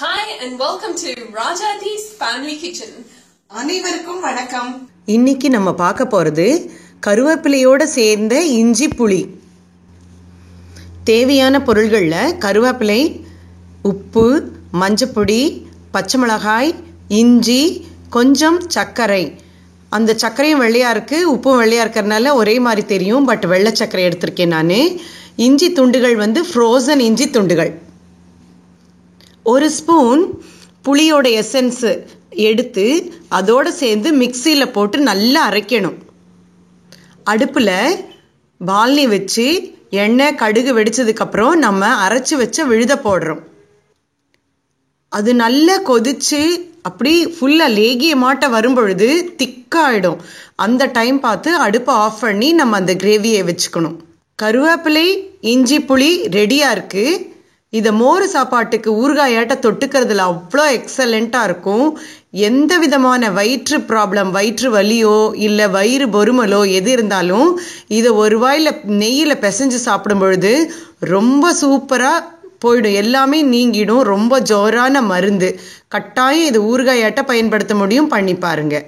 Hi and welcome to Rajathi's Family Kitchen. அனைவருக்கும் வணக்கம். இன்னைக்கு நம்ம பார்க்க போறது கருவேப்பிலையோட சேர்ந்த இஞ்சி புளி. தேவையான பொருள்களில் கருவேப்பிலை, உப்பு, மஞ்சப்பொடி, பச்சை மிளகாய், இஞ்சி, கொஞ்சம் சர்க்கரை. அந்த சர்க்கரையும் வெள்ளையாக இருக்குது, உப்பும் வெள்ளையாக இருக்கிறதுனால ஒரே மாதிரி தெரியும். பட் வெள்ளை சர்க்கரை எடுத்திருக்கேன் நான். இஞ்சி துண்டுகள் ஃப்ரோசன் இஞ்சி துண்டுகள். ஒரு ஸ்பூன் புளியோட எசன்ஸு எடுத்து அதோடு சேர்ந்து மிக்சியில் போட்டு நல்லா அரைக்கணும். அடுப்பில் பால்னி வச்சு எண்ணெய் கடுகு வெடித்ததுக்கப்புறம் நம்ம அரைச்சி வச்ச விழுத போடுறோம். அது நல்லா கொதித்து அப்படி ஃபுல்லாக லேகியமாட்ட வரும்பொழுது திக்காகிடும். அந்த டைம் பார்த்து அடுப்பை ஆஃப் பண்ணி நம்ம அந்த கிரேவியை வச்சுக்கணும். கருவேப்பிலை இஞ்சி புளி ரெடியாக இருக்குது. இதை மோர் சாப்பாட்டுக்கு ஊறுகாயாட்ட தொட்டுக்கிறதுல அவ்வளோ எக்ஸலண்ட்டாக இருக்கும். எந்த விதமான வயிற்று ப்ராப்ளம், வயிற்று வலியோ இல்லை வயிறு பொறுமலோ எது இருந்தாலும் இதை ஒரு வாயில் நெய்யில் பிசைஞ்சு சாப்பிடும் பொழுது ரொம்ப சூப்பராக போயிடும். எல்லாமே நீங்கிடும். ரொம்ப ஜோரான மருந்து. கட்டாயம் இது ஊறுகாயாட்ட பயன்படுத்த முடியும். பண்ணி பாருங்க.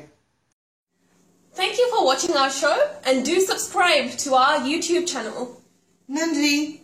Thank you for watching our show and do subscribe to our YouTube channel. நன்றி.